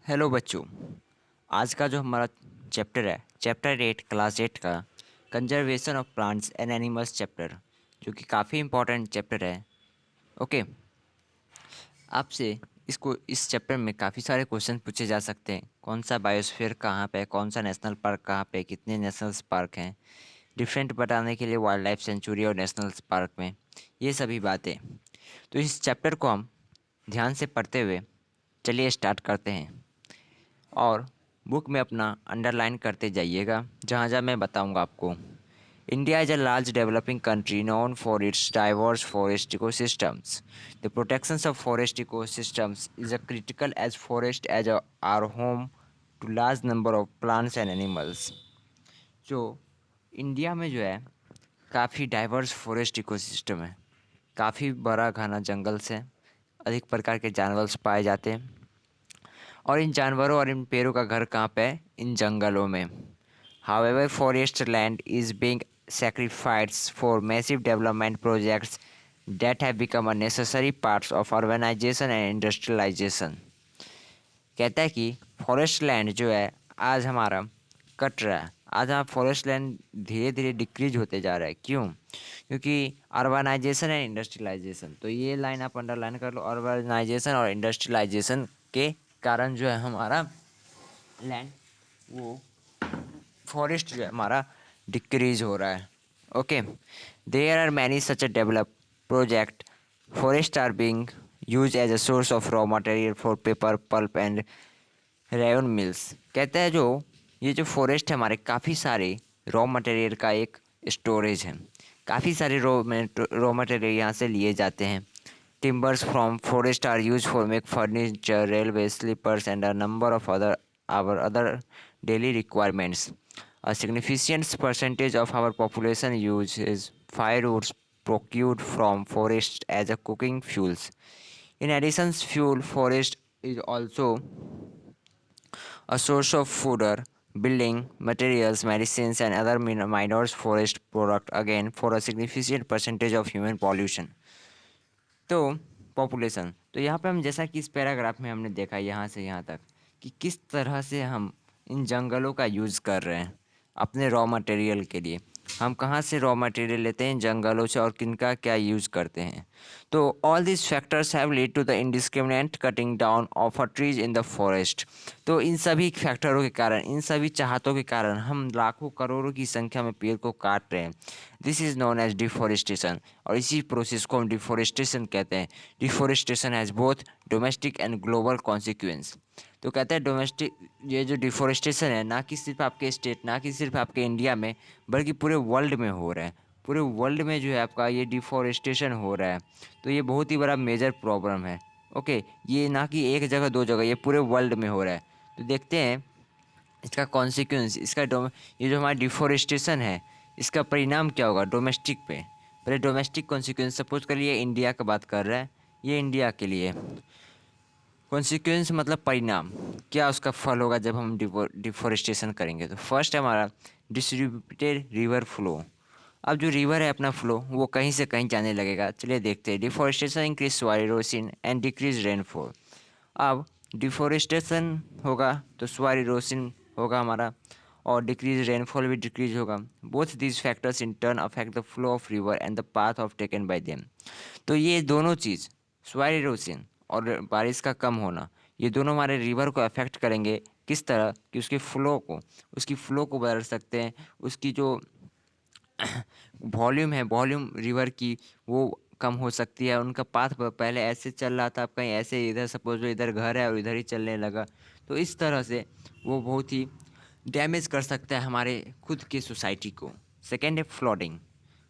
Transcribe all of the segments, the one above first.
Hello बच्चों। आज का जो हमारा चैप्टर है चैप्टर 8 क्लास 8 का conservation of plants and animals chapter, जो कि काफ़ी इम्पोर्टेंट चैप्टर है। ओके, आपसे इस चैप्टर में काफ़ी सारे क्वेश्चन पूछे जा सकते हैं। कौन सा बायोस्फीयर कहाँ पे है, कौन सा नेशनल पार्क कहाँ पे, कितने नेशनल पार्क हैं, डिफरेंट बताने के लिए वाइल्ड लाइफ सेंचुरी और नेशनल पार्क में, ये सभी बातें। तो इस चैप्टर को हम ध्यान से पढ़ते हुए चलिए स्टार्ट करते हैं। और बुक में अपना अंडरलाइन करते जाइएगा जहाँ जहाँ मैं बताऊँगा आपको। India is a large developing country known for its diverse forest ecosystems. The protection of forest ecosystems is a critical as forest are home to large number of plants and animals. जो India में जो है काफ़ी diverse forest ecosystem है। काफ़ी बड़ा घना जंगल से अधिक प्रकार के जानवर पाए जाते हैं। और इन जानवरों और इन पेड़ों का घर कहाँ पे है? इन जंगलों में। However, forest land is being sacrificed for massive development projects that have become a necessary parts of urbanization and industrialization. कहता है कि फॉरेस्ट लैंड जो है आज हमारा कट रहा है। आज हमारा फॉरेस्ट लैंड धीरे धीरे डिक्रीज होते जा रहा है। क्यों? क्योंकि अर्बनाइजेशन एंड इंडस्ट्रियलाइजेशन। तो ये लाइन आप अंडरलाइन कर लो। अर्बनाइजेशन और इंडस्ट्रियलाइजेशन के कारण जो है हमारा लैंड वो फॉरेस्ट जो है हमारा डिक्रीज हो रहा है। Okay, there are many such a develop project. Forest are being use as a source of raw material for paper pulp and rayon mills. कहते हैं जो ये जो फॉरेस्ट है हमारे काफ़ी सारे रॉ मटेरियल का एक स्टोरेज है। काफ़ी सारे रॉ मटेरियल यहाँ से लिए जाते हैं। Timbers from forest are use for make furniture, railway sleepers and a number of other daily requirements. A significant percentage of our population uses firewoods procured from forests as a cooking fuels. In addition, fuel forest is also a source of fodder, building materials, medicines, and other minor forest product again for a significant percentage of human pollution. तो population, तो यहाँ पे हम जैसा कि इस paragraph में हमने देखा यहाँ से यहाँ तक कि किस तरह से हम इन जंगलों का यूज़ कर रहे हैं अपने रॉ मटेरियल के लिए। हम कहाँ से रॉ मटेरियल लेते हैं? जंगलों से। और किनका क्या यूज़ करते हैं? तो all this factors have lead to the indiscriminate cutting down of a trees in the forest. तो इन सभी फैक्टरों के कारण, इन सभी चाहतों के कारण हम लाखों करोड़ों की संख्या में पेड़ को काट रहे हैं। This is known as deforestation, और इसी प्रोसेस को हम डिफॉरेस्टेशन कहते हैं। Deforestation has both domestic and global consequence. तो कहते हैं डोमेस्टिक, ये जो डिफॉरेस्टेशन है ना कि सिर्फ आपके स्टेट, ना कि सिर्फ आपके इंडिया में, बल्कि पूरे वर्ल्ड में हो रहा है। पूरे वर्ल्ड में जो है आपका ये डिफॉरेस्टेशन हो रहा है। तो ये बहुत ही बड़ा मेजर प्रॉब्लम है। ओके, ये ना कि एक जगह दो जगह, ये पूरे वर्ल्ड में हो रहा है। तो देखते हैं इसका कॉन्सिक्वेंस, ये जो हमारा डिफॉरेस्टेशन है इसका परिणाम क्या होगा डोमेस्टिक पे। पहले डोमेस्टिक कॉन्सिक्वेंस, सपोज करिए इंडिया का बात कर रहा है, ये इंडिया के लिए कॉन्सिक्वेंस मतलब परिणाम, क्या उसका फल होगा जब हम डिफॉरेस्टेशन करेंगे। तो फर्स्ट हमारा डिस्ट्रीब्यूटेड रिवर फ्लो। अब जो रिवर है अपना फ्लो वो कहीं से कहीं जाने लगेगा। चलिए देखते हैं। Deforestation increase soil erosion and decrease rainfall. अब डिफॉरेस्टेशन होगा तो सॉइल इरोशन होगा हमारा, और डिक्रीज रेनफॉल भी डिक्रीज होगा। Both these factors in turn affect the flow of river and the path of taken by them. तो ये दोनों चीज़, सॉइल इरोशन और बारिश का कम होना, ये दोनों हमारे रिवर को अफेक्ट करेंगे। किस तरह कि उसकी फ़्लो को बदल सकते हैं। उसकी जो वॉल्यूम है, वॉल्यूम रिवर की, वो कम हो सकती है। उनका पाथ पहले ऐसे चल रहा था, अब कहीं ऐसे, इधर सपोज इधर घर है और इधर ही चलने लगा। तो इस तरह से वो बहुत ही डैमेज कर सकता है हमारे खुद की सोसाइटी को। सेकेंड है फ्लडिंग।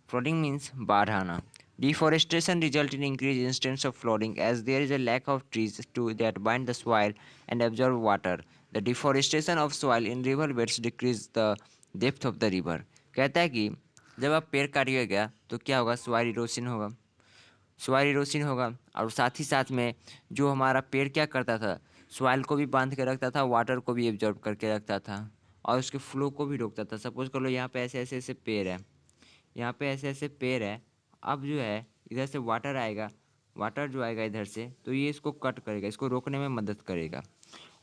फ्लडिंग मीन्स बाढ़ आना। Deforestation result in increase instance of flooding as there is a lack of trees to that bind the soil and absorb water. The deforestation of soil in river beds decrease the depth of the river. कहता है कि जब आप पेड़ काटिएगा तो क्या होगा? Soil erosion होगा। सॉइल इरोशन होगा और साथ ही साथ में जो हमारा पेड़ क्या करता था, सॉइल को भी बांध के रखता था, वाटर को भी एब्जॉर्ब करके रखता था और उसके फ्लो को भी रोकता था। सपोज कर लो यहाँ पे ऐसे ऐसे ऐसे पेड़ है, यहाँ पे ऐसे ऐसे पेड़ है। अब जो है इधर से वाटर आएगा, वाटर जो आएगा इधर से, तो ये इसको कट करेगा, इसको रोकने में मदद करेगा।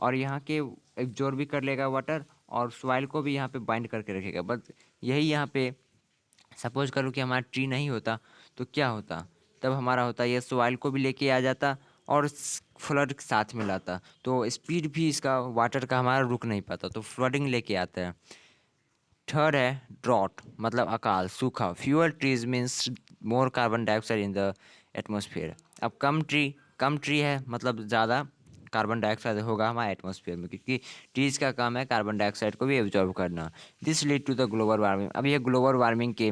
और यहाँ के एब्जॉर्ब भी कर लेगा वाटर और सॉइल को भी यहाँ पे बाइंड करके रखेगा। बस यही यहाँ पे सपोज करो कि हमारा ट्री नहीं होता तो क्या होता, तब हमारा होता ये सॉइल को भी लेके आ जाता और फ्लड साथ में लाता, तो स्पीड भी इसका वाटर का हमारा रुक नहीं पाता, तो फ्लडिंग लेके आता है। थर्ड है ड्रॉट, मतलब अकाल सूखा। Fewer trees means more carbon dioxide in the atmosphere. अब कम ट्री है मतलब ज़्यादा कार्बन डाइऑक्साइड होगा हमारे एटमोसफियर में, क्योंकि ट्रीज का काम है कार्बन डाइऑक्साइड को भी एब्जॉर्ब करना। This lead to the global warming. अब ये ग्लोबल वार्मिंग के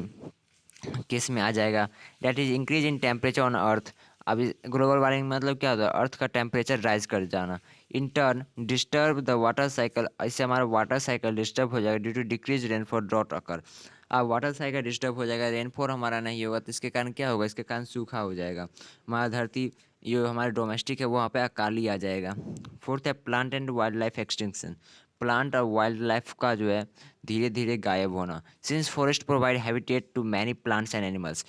केस में आ जाएगा। That is increase in temperature on earth. अभी ग्लोबल वार्मिंग मतलब क्या होता है, अर्थ का टेम्परेचर राइज कर जाना। In turn disturb the water cycle, इससे हमारा वाटर साइकिल डिस्टर्ब हो जाएगा। Due to decrease rainfall drought occur. अब वाटर साइकिल डिस्टर्ब हो जाएगा, रेनफॉल हमारा नहीं होगा, तो इसके कारण क्या होगा, इसके कारण सूखा हो जाएगा। हमारा धरती जो हमारे डोमेस्टिक है वहाँ पे अकाली आ जाएगा। फोर्थ है plant and wild life extinction. Plant और वाइल्ड लाइफ का जो है धीरे धीरे गायब होना। Since forest provide habitat to many plants and animals.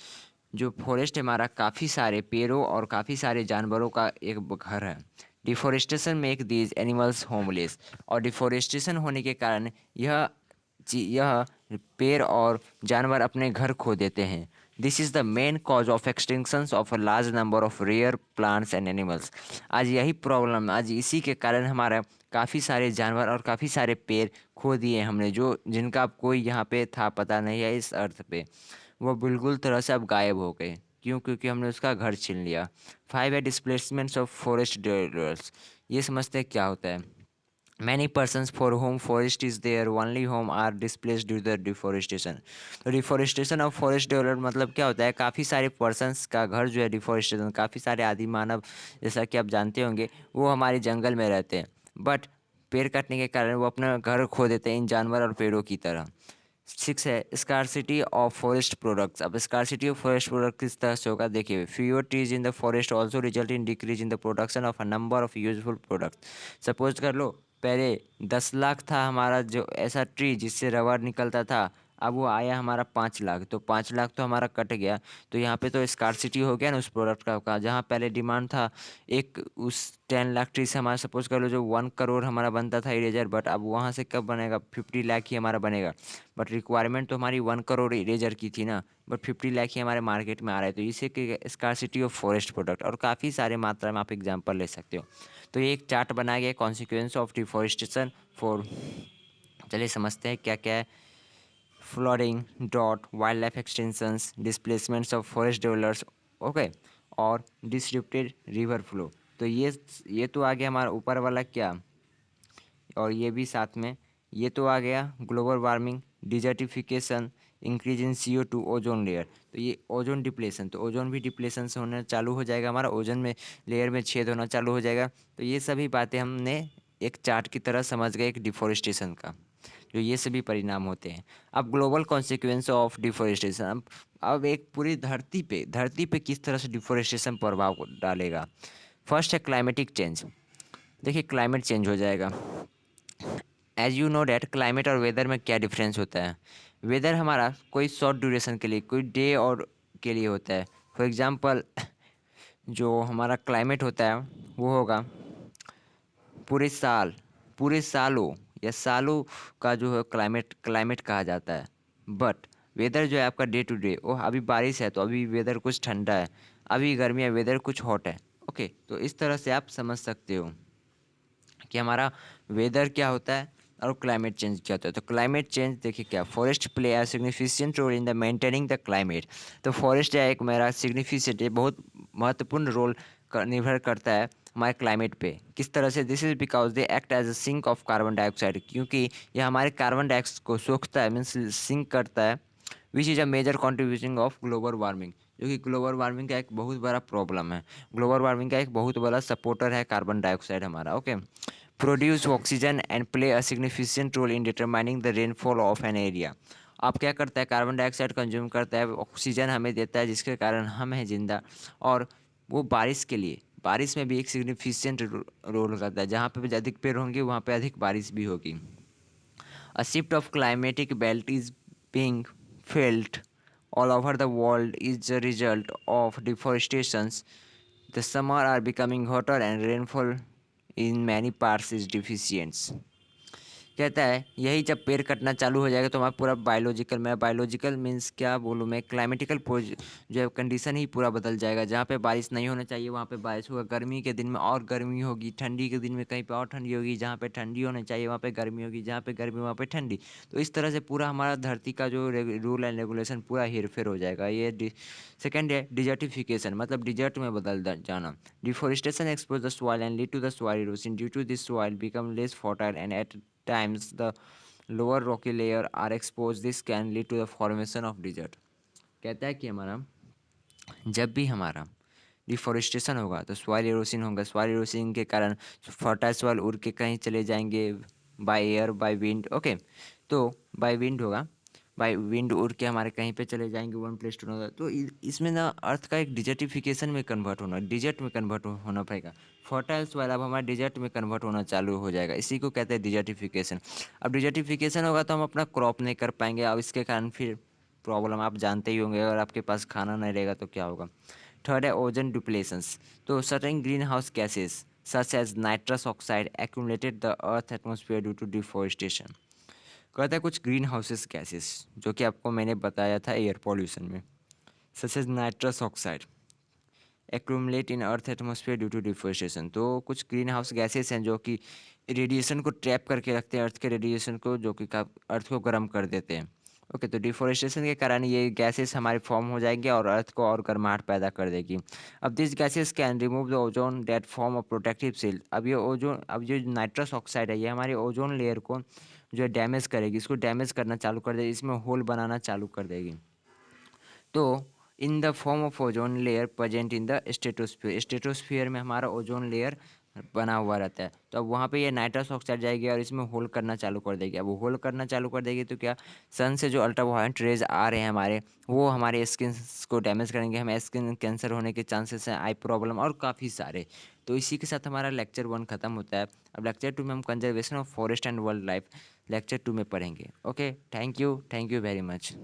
जो फॉरेस्ट हमारा काफ़ी सारे पेड़ों और काफ़ी सारे जानवरों का एक घर है। Deforestation make these animals homeless. और डिफोरेस्टेशन होने के कारण यह पेड़ और जानवर अपने घर खो देते हैं। This is the main cause of extinctions of a large number of rare plants and animals. आज यही प्रॉब्लम, आज इसी के कारण हमारा काफ़ी सारे जानवर और काफ़ी सारे पेड़ खो दिए हमने, जो जिनका अब कोई यहाँ पे था पता नहीं है इस अर्थ पे। वो बिल्कुल तरह से अब गायब हो गए। क्यों? क्योंकि हमने उसका घर छीन लिया। फाइव है डिस्प्लेसमेंट्स ऑफ फॉरेस्ट डिवेलपर्स। ये समझते हैं क्या होता है। Many persons for whom forest is their only home are displaced due to deforestation. तो डिफोरेस्टेशन ऑफ फॉरेस्ट डेवलपर मतलब क्या होता है, काफ़ी सारे पर्सन्स का घर जो है डिफोरेस्टेशन, काफ़ी सारे आदि मानव जैसा कि आप जानते होंगे वो हमारे जंगल में रहते हैं, बट पेड़ काटने के कारण वो अपना घर खो देते हैं इन जानवर और पेड़ों की तरह। सिक्स है स्कार्सिटी ऑफ फॉरेस्ट प्रोडक्ट्स। अब स्कार्सिटी ऑफ फॉरेस्ट प्रोडक्ट किस तरह से होगा, देखिए fewer trees in the forest also result in decrease in the production of a number of useful product. Suppose कर लो पहले 10 लाख था हमारा जो ऐसा ट्री जिससे रबर निकलता था, अब वो आया हमारा 5 लाख, तो 5 लाख तो हमारा कट गया। तो यहाँ पे तो स्कार्सिटी हो गया ना उस प्रोडक्ट का जहाँ पहले डिमांड था एक उस 10 लाख ट्री से हमारा सपोज कर लो जो 1 करोड़ हमारा बनता था इरेजर, बट अब वहाँ से कब बनेगा, 50 लाख ही हमारा बनेगा। बट रिक्वायरमेंट तो हमारी 1 करोड़ इरेजर की थी ना, बट 50 लाख ही हमारे मार्केट में आ रहा है, तो इसे कि स्कार्सिटी ऑफ फॉरेस्ट प्रोडक्ट। और काफ़ी सारे मात्रा में आप एग्जाम्पल ले सकते हो। तो ये एक चार्ट बनाया गया कॉन्सिक्वेंस ऑफ डिफॉरेस्टेशन फॉर। चलिए समझते हैं क्या क्या है। Flooding, drought, wild life extensions, displacements of forest developers, okay, और डिस्ट्रिब्यूटेड रिवर फ्लो। तो ये तो आ गया हमारा ऊपर वाला क्या, और ये भी साथ में ये तो आ गया global warming, desertification, increase in CO2, ozone layer. तो ये ओजोन डिप्लेशन, तो ओजोन भी डिप्लेशन से होना चालू हो जाएगा, हमारा ओजोन में लेयर में छेद होना चालू हो जाएगा। तो ये सभी बातें हमने एक चार्ट की तरह समझ गए एक डिफोरेस्टेशन का, जो ये सभी परिणाम होते हैं। अब ग्लोबल कॉन्सिक्वेंस ऑफ डिफोरेस्टेशन। अब एक पूरी धरती पे किस तरह से डिफोरेस्टेशन प्रभाव डालेगा। फर्स्ट है क्लाइमेटिक चेंज। देखिए क्लाइमेट चेंज हो जाएगा। As you know that climate और वेदर में क्या डिफरेंस होता है। वेदर हमारा कोई शॉर्ट ड्यूरेशन के लिए, कोई डे और के लिए होता है। फॉर एग्ज़ाम्पल जो हमारा क्लाइमेट होता है वो होगा पूरे साल, पूरे सालों या सालों का जो है क्लाइमेट क्लाइमेट कहा जाता है। बट वेदर जो है आपका डे टू डे, ओ अभी बारिश है तो अभी वेदर कुछ ठंडा है, अभी गर्मी है वेदर कुछ हॉट है। ओके, तो इस तरह से आप समझ सकते हो कि हमारा वेदर क्या होता है और क्लाइमेट चेंज क्या होता है। तो क्लाइमेट चेंज देखिए क्या, forest play a significant role in the maintaining the climate. तो फॉरेस्ट है एक मेरा सिग्निफिकेंट, ये बहुत महत्वपूर्ण रोल निर्भर करता है हमारे क्लाइमेट पे। किस तरह से, this is because they act as a sink of carbon dioxide, क्योंकि ये हमारे कार्बन डाइऑक्साइड को सोखता है, मीन्स सिंक करता है। Which is a major contribution of global warming, जो कि ग्लोबल वार्मिंग का एक बहुत बड़ा प्रॉब्लम है। ग्लोबल वार्मिंग का एक बहुत बड़ा सपोर्टर है कार्बन डाइऑक्साइड हमारा। Okay, produce oxygen and play a significant role in determining the rainfall of an area. अब क्या करता है, कार्बन डाइऑक्साइड कंज्यूम करता है, ऑक्सीजन हमें देता है जिसके कारण हम हैं जिंदा, और वो बारिश के लिए, बारिश में भी एक सिग्निफिकेंट रोल करता है। जहाँ पे भी अधिक पेड़ होंगे वहाँ पे अधिक बारिश भी होगी। A shift of climatic belt is being felt all over the world is a result of deforestation. The summer are becoming hotter and rainfall in many parts is deficients. कहता है यही जब पेड़ कटना चालू हो जाएगा तो हमारा पूरा बायोलॉजिकल मीन्स क्या बोलूँ मैं, क्लाइमेटिकल जो है कंडीशन ही पूरा बदल जाएगा। जहाँ पे बारिश नहीं होना चाहिए वहाँ पे बारिश होगा, गर्मी के दिन में और गर्मी होगी, ठंडी के दिन में कहीं पे और ठंडी होगी, जहाँ पे ठंडी होना चाहिए वहाँ पे गर्मी होगी, जहाँ पे गर्मी वहाँ पे ठंडी। तो इस तरह से पूरा हमारा धरती का जो रूल एंड रेगुलेशन पूरा हेरफेर हो जाएगा। ये सेकेंड है डिजर्टिफिकेशन, मतलब डिजर्ट में जाना। Deforestation expose the soil and lead to the soil erosion. Due to this soil become less fertile and at times the lower rocky layer are exposed. This can lead to the formation of desert. कहता है कि जब भी हमारा deforestation होगा तो soil erosion होगा। Soil erosion के कारण फर्टाइल सॉइल उड़ के कहीं चले जाएंगे, by air by wind. Okay, तो बाय विंड होगा, बाय विंड उड़ के हमारे कहीं पे चले जाएंगे वन प्लेस टू अनदर। तो इसमें ना अर्थ का एक डिजर्टिफिकेशन में कन्वर्ट होना, डिजर्ट में कन्वर्ट होना पड़ेगा। फर्टाइल सॉइल अब हमारा डिजर्ट में कन्वर्ट होना चालू हो जाएगा, इसी को कहते हैं डिजर्टिफिकेशन। अब डिजर्टिफिकेशन होगा तो हम अपना क्रॉप नहीं कर पाएंगे। अब इसके कारण फिर प्रॉब्लम आप जानते ही होंगे, अगर आपके पास खाना नहीं रहेगा तो क्या होगा। थर्ड है ओजोन डिप्लेशंस। तो certain green house gases such as nitrous oxide accumulated the earth atmosphere due to deforestation. कहता है कुछ ग्रीन हाउसेस गैसेस जो कि आपको मैंने बताया था एयर पॉल्यूशन में, such as nitrous oxide accumulate in earth atmosphere due to deforestation. तो कुछ ग्रीन हाउस गैसेस हैं जो कि रेडिएशन को ट्रैप करके रखते हैं, अर्थ के रेडिएशन को, जो कि अर्थ को गर्म कर देते हैं। ओके, तो डिफोरेस्टेशन के कारण ये गैसेस हमारे फॉर्म हो जाएंगे और अर्थ को और गर्माहट पैदा कर देगी। अब this gases can remove the ozone that form a protective shield. अब जो नाइट्रस ऑक्साइड है ये हमारे ओजोन लेयर को जो है डैमेज करेगी, इसको डैमेज करना चालू कर देगी, इसमें होल बनाना चालू कर देगी। तो in the form of ozone layer present in the stratosphere. Stratosphere में हमारा ओजोन लेयर बना हुआ रहता है। तो अब वहाँ पे ये नाइट्रस ऑक्साइड जाएगी और इसमें होल करना चालू कर देगी। अब वो होल करना चालू कर देगी तो क्या, सन से जो अल्ट्रावायलेट रेज आ रहे हैं हमारे, वो हमारे स्किन को डैमेज करेंगे, हमें स्किन कैंसर होने के चांसेस हैं, आई प्रॉब्लम और काफ़ी सारे। तो इसी के साथ हमारा लेक्चर 1 खत्म होता है। अब लेक्चर 2 में हम conservation of forest and wild life lecture 2 में पढ़ेंगे। Okay, thank you very much.